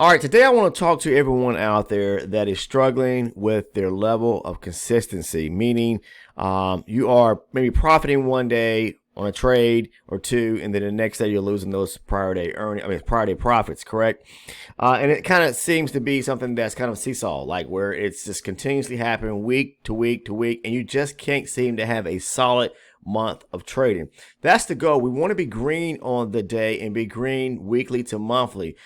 All right, today I want to talk to everyone out there that is struggling with their level of consistency, meaning you are maybe profiting one day on a trade or two, and then the next day you're losing those prior day prior day profits, correct? And it kind of seems to be something that's kind of seesaw, like where it's just continuously happening week to week to week, and you just can't seem to have a solid month of trading. That's the goal. We want to be green on the day and be green weekly to monthly.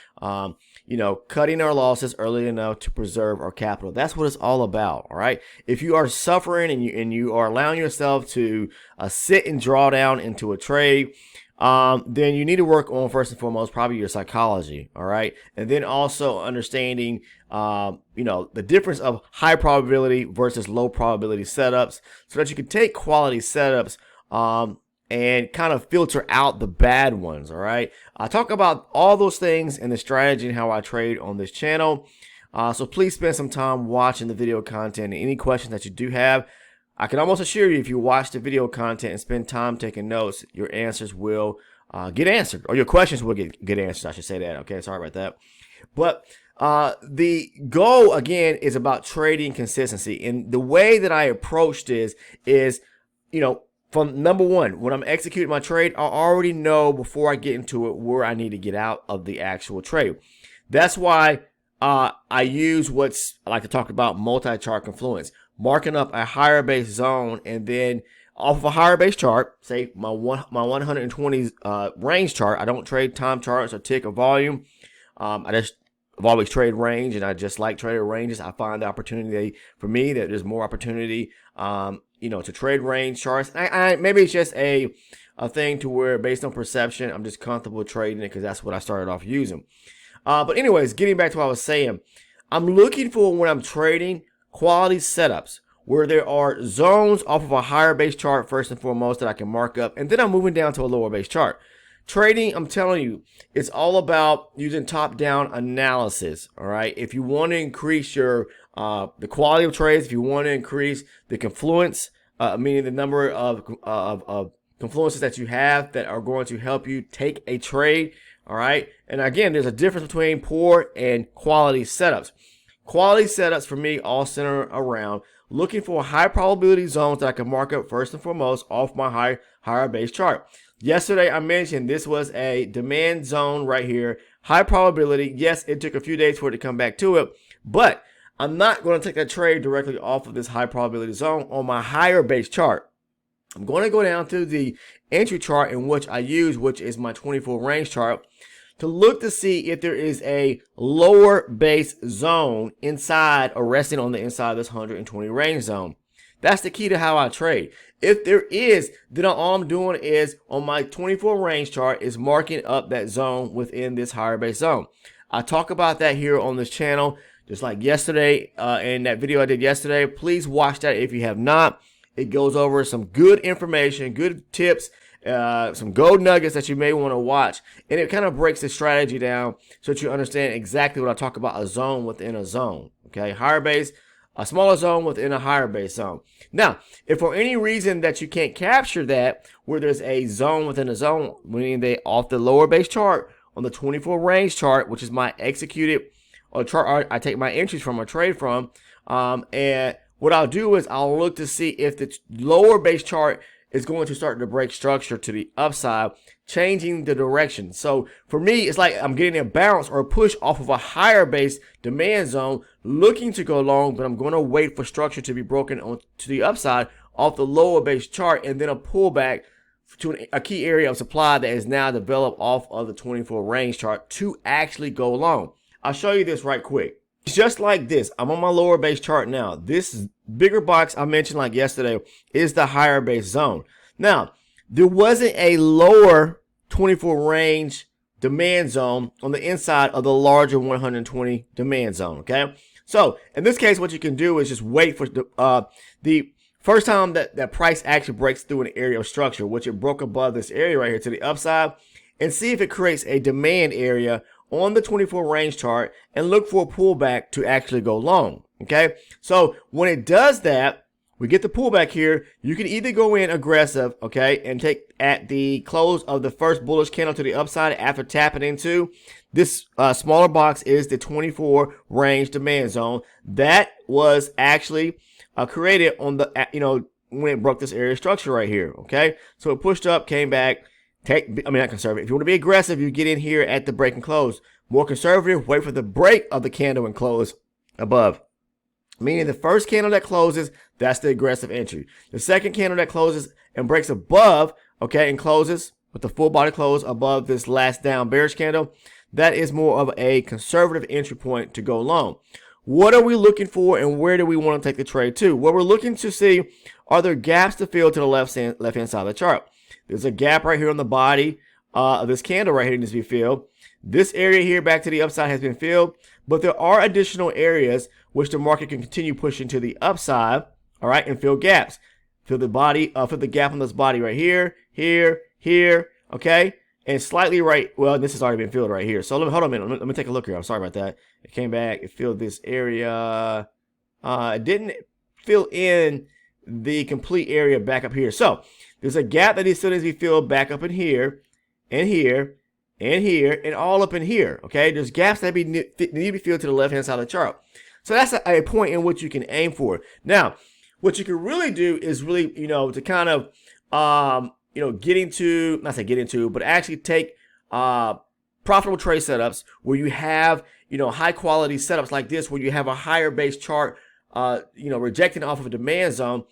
Cutting our losses early enough to preserve our capital. That's what it's all about. All right. If you are suffering and you are allowing yourself to sit and draw down into a trade, then you need to work on, first and foremost, probably your psychology. All right. And then also understanding, the difference of high probability versus low probability setups so that you can take quality setups, and kind of filter out the bad ones. All right. I talk about all those things and the strategy and how I trade on this channel. So please spend some time watching the video content. Any questions that you do have, I can almost assure you, if you watch the video content and spend time taking notes, your answers will get answered, or your questions will get answered. I should say that. Okay. Sorry about that. But the goal again is about trading consistency. And the way that I approach this is, from number one, when I'm executing my trade, I already know before I get into it where I need to get out of the actual trade. That's why I use I like to talk about multi-chart confluence, marking up a higher base zone, and then off of a higher base chart, say my 120 range chart. I don't trade time charts or tick or volume. I've always traded range, and I just like trading ranges. I find the opportunity for me that there's more opportunity, to trade range charts. Maybe it's just a thing to where, based on perception, I'm just comfortable trading it because that's what I started off using. But anyways, getting back to what I was saying, I'm looking for, when I'm trading, quality setups where there are zones off of a higher base chart first and foremost that I can mark up, and then I'm moving down to a lower base chart. Trading, I'm telling you, it's all about using top-down analysis. All right. If you want to increase your the quality of trades, if you want to increase the confluence, meaning the number of confluences that you have that are going to help you take a trade. All right. And again, there's a difference between poor and quality setups. Quality setups for me all center around looking for high probability zones that I can mark up first and foremost off my higher base chart. Yesterday, I mentioned this was a demand zone right here. High probability. Yes, it took a few days for it to come back to it, but I'm not going to take a trade directly off of this high probability zone on my higher base chart. I'm going to go down to the entry chart in which I use, which is my 24 range chart, to look to see if there is a lower base zone inside or resting on the inside of this 120 range zone. That's the key to how I trade. If there is, then all I'm doing is on my 24 range chart is marking up that zone within this higher base zone. I talk about that here on this channel, just like yesterday in that video I did yesterday. Please watch that if you have not. It goes over some good information, good tips, some gold nuggets that you may want to watch. And it kind of breaks the strategy down so that you understand exactly what I talk about, a zone within a zone. Okay, higher base, a smaller zone within a higher base zone. Now, if for any reason that you can't capture that, where there's a zone within a zone, meaning they off the lower base chart on the 24 range chart, which is my executed or chart I take my entries from or trade from, and what I'll do is I'll look to see if the lower base chart is going to start to break structure to the upside, changing the direction. So for me, it's like I'm getting a bounce or a push off of a higher base demand zone, looking to go long, but I'm going to wait for structure to be broken on to the upside off the lower base chart, and then a pullback to a key area of supply that is now developed off of the 24 range chart to actually go long. I'll show you this right quick. It's just like this. I'm on my lower base chart now. This bigger box I mentioned like yesterday is the higher base zone. Now, there wasn't a lower 24 range demand zone on the inside of the larger 120 demand zone, okay? So, in this case, what you can do is just wait for the first time that price actually breaks through an area of structure, which it broke above this area right here to the upside, and see if it creates a demand area on the 24 range chart and look for a pullback to actually go long. Okay. So when it does that, we get the pullback here. You can either go in aggressive, okay, and take at the close of the first bullish candle to the upside after tapping into This smaller box is the 24 range demand zone that was actually created on the, when it broke this area structure right here. Okay, so it pushed up, came back. Not conservative. If you want to be aggressive, you get in here at the break and close. More conservative, wait for the break of the candle and close above. Meaning the first candle that closes, that's the aggressive entry. The second candle that closes and breaks above, okay, and closes with the full body close above this last down bearish candle, that is more of a conservative entry point to go long. What are we looking for, and where do we want to take the trade to? What we're looking to see, are there gaps to fill to the left-hand side of the chart? There's a gap right here on the body of this candle right here needs to be filled. This area here back to the upside has been filled, but there are additional areas which the market can continue pushing to the upside, all right, and fill gaps. Fill the body, fill the gap on this body right here, here, okay, and slightly right. Well, this has already been filled right here. So hold on a minute. Let me take a look here. I'm sorry about that. It came back. It filled this area. It didn't fill in the complete area back up here. So there's a gap that still needs to be filled back up in here, and here, and here, and all up in here. Okay, there's gaps that need to be filled to the left-hand side of the chart. So that's a point in which you can aim for. Now, what you can really do is really, to kind of, get into, not say get into, but actually take profitable trade setups where you have, high quality setups like this, where you have a higher base chart, rejecting off of a demand zone.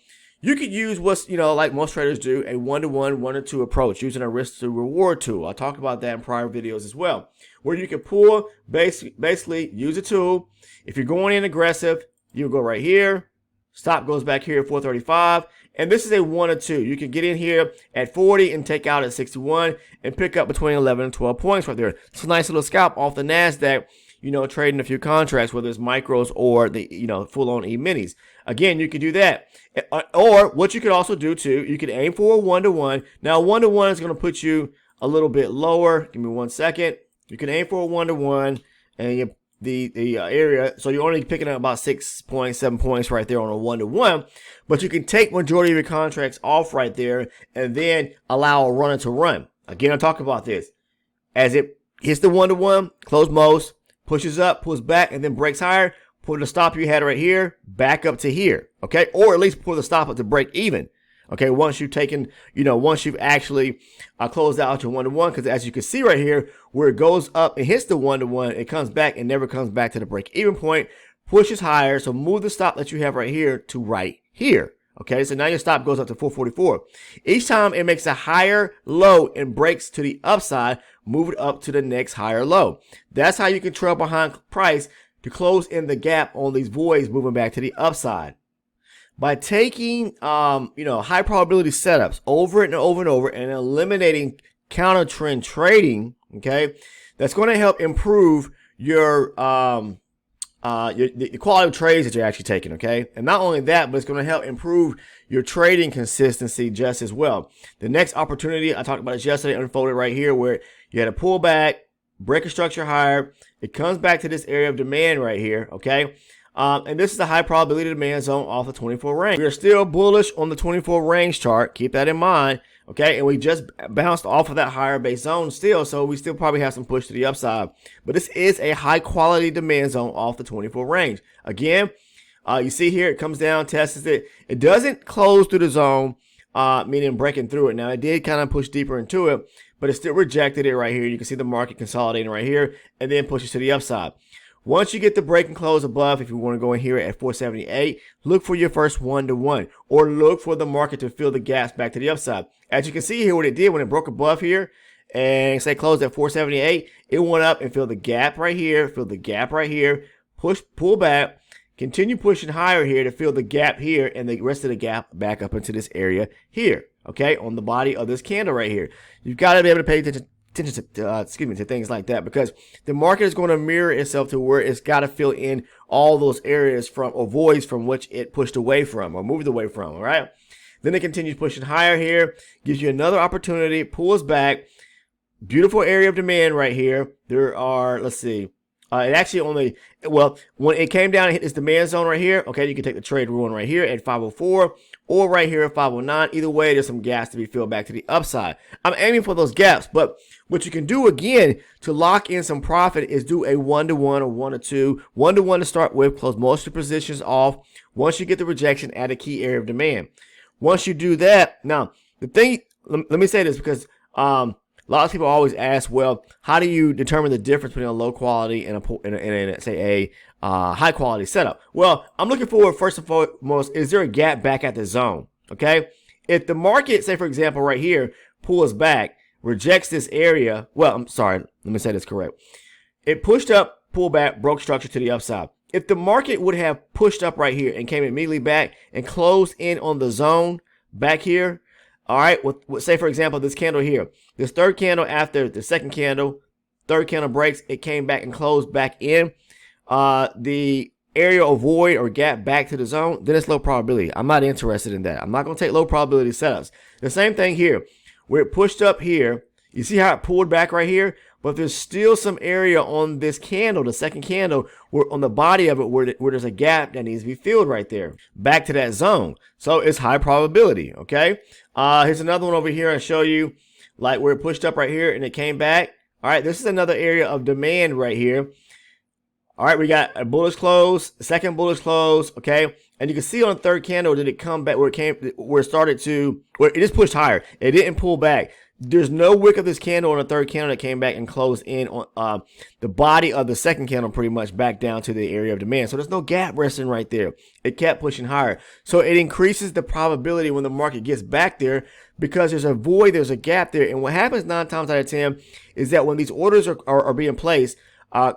You could use what's, like most traders do, a 1-to-1, 1-to-2 approach using a risk to reward tool. I talked about that in prior videos as well, where you can pull, basically use a tool. If you're going in aggressive, you go right here. Stop goes back here at 435. And this is a 1-to-2. You can get in here at 40 and take out at 61 and pick up between 11 and 12 points right there. It's a nice little scalp off the NASDAQ, trading a few contracts, whether it's micros or the, full-on E-minis. Again, you can do that. Or what you could also do too, you could aim for a 1-to-1. Now, 1-to-1 is going to put you a little bit lower. Give me 1 second. You can aim for a 1-to-1 and the area, so you're only picking up about 6.7 points right there on a 1-to-1, but you can take majority of your contracts off right there and then allow a runner to run. Again, I'm talking about this. As it hits the 1-to-1, close most, pushes up, pulls back, and then breaks higher, pull the stop you had right here, back up to here, okay? Or at least pull the stop up to break even. Okay, once you've taken, once you've actually closed out your 1-to-1, because as you can see right here, where it goes up and hits the 1-to-1, it comes back and never comes back to the break-even point, pushes higher, so move the stop that you have right here to right here. Okay, so now your stop goes up to 444. Each time it makes a higher low and breaks to the upside, move it up to the next higher low. That's how you can trail behind price to close in the gap on these voids moving back to the upside. By taking, high probability setups over and over and over and eliminating counter trend trading, okay, that's going to help improve your, the quality of trades that you're actually taking, okay? And not only that, but it's going to help improve your trading consistency just as well. The next opportunity, I talked about this yesterday, unfolded right here, where you had a pullback, break a structure higher. It comes back to this area of demand right here, okay? And this is the high probability demand zone off the 24 range. We are still bullish on the 24 range chart. Keep that in mind. Okay. And we just bounced off of that higher base zone still. So we still probably have some push to the upside. But this is a high quality demand zone off the 24 range. Again, you see here, it comes down, tests it. It doesn't close through the zone, meaning breaking through it. Now, it did kind of push deeper into it, but it still rejected it right here. You can see the market consolidating right here and then pushes to the upside. Once you get the break and close above, if you want to go in here at 478, look for your first 1-to-1 or look for the market to fill the gaps back to the upside. As you can see here, what it did when it broke above here and say closed at 478, it went up and filled the gap right here, pull back, continue pushing higher here to fill the gap here and the rest of the gap back up into this area here, okay, on the body of this candle right here. You've got to be able to pay attention to things like that, because the market is going to mirror itself to where it's got to fill in all those areas from or voids from which it pushed away from or moved away from. All right. Then it continues pushing higher here, gives you another opportunity, pulls back. Beautiful area of demand right here. There are, let's see, it actually only, well, when it came down and hit this demand zone right here, okay, you can take the trade ruin right here at 504, or right here at 509. Either way, there's some gaps to be filled back to the upside. I'm aiming for those gaps, but what you can do again to lock in some profit is do a 1-to-1 or 1-to-2. 1-to-1 to start with, close most of the positions off. Once you get the rejection at a key area of demand. Once you do that, now the thing, let me say this because a lot of people always ask, well, how do you determine the difference between a low quality and a high quality setup? Well, I'm looking for, first and foremost, is there a gap back at the zone? Okay, if the market, say for example, right here, pulls back, rejects this area. Well, I'm sorry, let me say this correct. It pushed up, pulled back, broke structure to the upside. If the market would have pushed up right here and came immediately back and closed in on the zone back here, all right, say for example, this candle here, this third candle after the second candle, third candle breaks, it came back and closed back in the area of void or gap back to the zone, then it's low probability. I'm not interested in that. I'm not going to take low probability setups. The same thing here, where it pushed up here, you see how it pulled back right here? But there's still some area on this candle, the second candle, where on the body of it where there's a gap that needs to be filled right there, back to that zone. So it's high probability, okay? Here's another one over here. I'll show you, like where it pushed up right here and it came back. All right, this is another area of demand right here. All right, we got a bullish close, second bullish close, okay? And you can see on the third candle, did it come back where it just pushed higher. It didn't pull back. There's no wick of this candle on the third candle that came back and closed in on the body of the second candle, pretty much back down to the area of demand. So there's no gap resting right there. It kept pushing higher. So it increases the probability when the market gets back there because there's a void, there's a gap there. And what happens 9 times out of 10 is that when these orders are being placed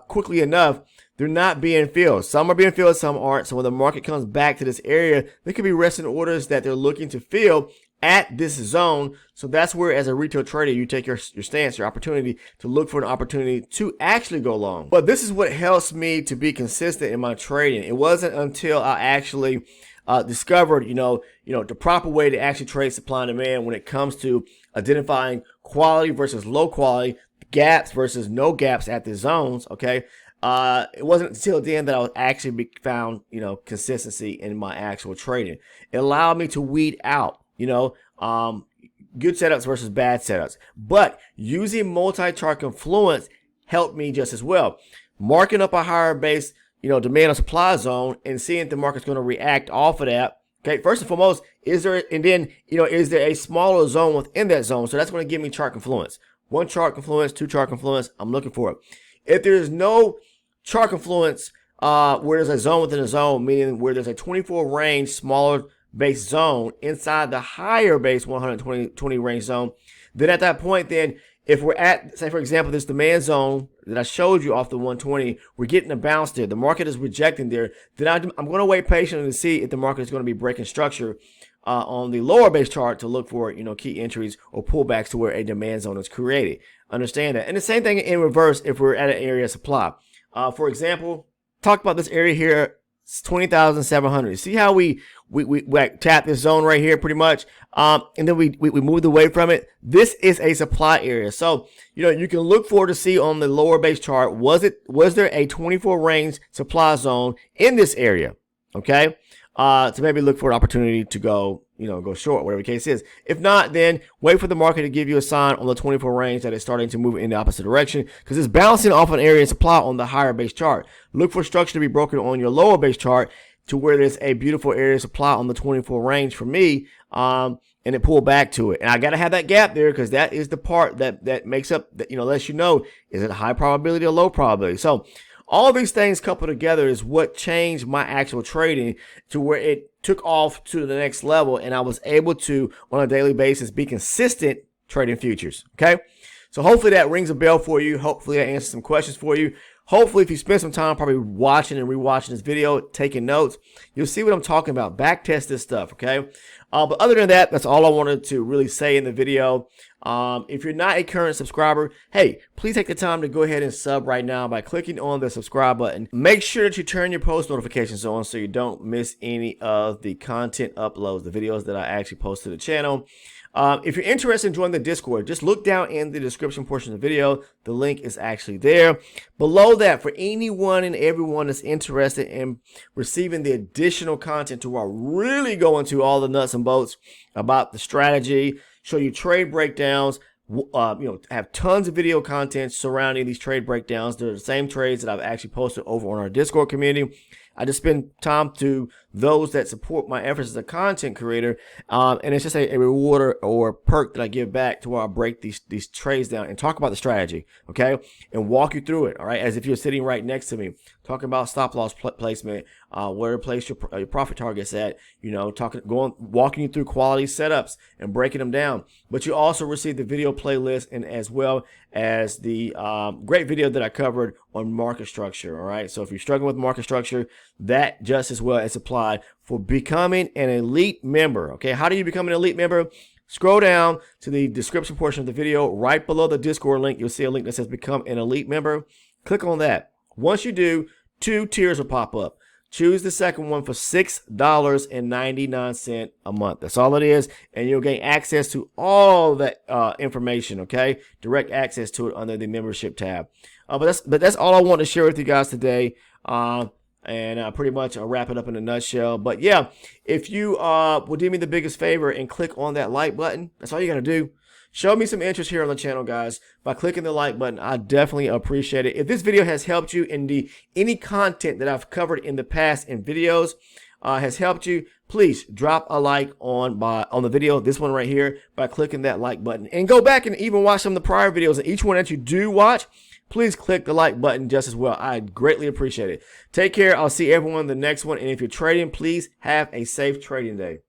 quickly enough, they're not being filled. Some are being filled, some aren't. So when the market comes back to this area, there could be resting orders that they're looking to fill at this zone. So that's where, as a retail trader, you take your stance, your opportunity to look for an opportunity to actually go long. But this is what helps me to be consistent in my trading. It wasn't until I actually discovered, the proper way to actually trade supply and demand when it comes to identifying quality versus low quality, gaps versus no gaps at the zones. Okay. It wasn't until then that I was actually found, consistency in my actual trading. It allowed me to weed out, good setups versus bad setups. But using multi-chart confluence helped me just as well. Marking up a higher base, demand and supply zone and seeing if the market's going to react off of that. Okay, first and foremost, is there a smaller zone within that zone? So that's going to give me chart confluence. 1 chart confluence, 2 chart confluence, I'm looking for it. If there's no chart confluence where there's a zone within a zone, meaning where there's a 24 range smaller base zone inside the higher base 120 range zone, then at that point, then if we're at, say for example, this demand zone that I showed you off the 120, we're getting a bounce there. The market is rejecting there. Then I'm going to wait patiently to see if the market is going to be breaking structure on the lower base chart to look for, key entries or pullbacks to where a demand zone is created. Understand that. And the same thing in reverse if we're at an area of supply. For example, talk about this area here, 20,700. See how we tap this zone right here pretty much, and then we moved away from it. This is a supply area. So, you can look forward to see on the lower base chart, was there a 24 range supply zone in this area? Okay. To maybe look for an opportunity to go short, whatever the case is. If not, then wait for the market to give you a sign on the 24 range that it's starting to move in the opposite direction because it's bouncing off an area of supply on the higher base chart. Look for structure to be broken on your lower base chart to where there's a beautiful area of supply on the 24 range for me, and it pulled back to it. And I got to have that gap there because that is the part that makes up, lets you know, is it high probability or low probability? So all these things coupled together is what changed my actual trading to where it took off to the next level and I was able to, on a daily basis, be consistent trading futures. Okay. So hopefully that rings a bell for you. Hopefully that answers some questions for you. Hopefully if you spend some time probably watching and rewatching this video, taking notes, you'll see what I'm talking about. Back test this stuff. Okay. But other than that, that's all I wanted to really say in the video. If you're not a current subscriber, hey, please take the time to go ahead and sub right now by clicking on the subscribe button. Make sure that you turn your post notifications on so you don't miss any of the content uploads, the videos that I actually post to the channel. If you're interested in joining the Discord, just look down in the description portion of the video. The link is actually there. Below that, for anyone and everyone that's interested in receiving the additional content to where I really go into all the nuts and bolts about the strategy, show you trade breakdowns, have tons of video content surrounding these trade breakdowns. They're the same trades that I've actually posted over on our Discord community. I just spend time to those that support my efforts as a content creator, and it's just a reward or perk that I give back to where I break these trades down and talk about the strategy, okay, and walk you through it, all right, as if you're sitting right next to me, talking about stop loss placement, where to place your profit targets at, walking you through quality setups and breaking them down. But you also receive the video playlist and as well as the great video that I covered on market structure, all right. So if you're struggling with market structure, that just as well as applied for becoming an elite member. Okay, how do you become an elite member? Scroll down to the description portion of the video. Right below the Discord link, you'll see a link that says become an elite member. Click on that. Once you do, 2 tiers will pop up. Choose the second one for $6.99 a month. That's all it is, and you'll gain access to all that information, okay? Direct access to it under the membership tab. But that's all I want to share with you guys today. And pretty much I'll wrap it up in a nutshell. But yeah, if you will do me the biggest favor and click on that like button, that's all you got to do. Show me some interest here on the channel, guys, by clicking the like button. I definitely appreciate it. If this video has helped you in any content that I've covered in the past in videos has helped you, please drop a like on the video, this one right here, by clicking that like button. And go back and even watch some of the prior videos. And each one that you do watch, please click the like button just as well. I greatly appreciate it. Take care. I'll see everyone in the next one. And if you're trading, please have a safe trading day.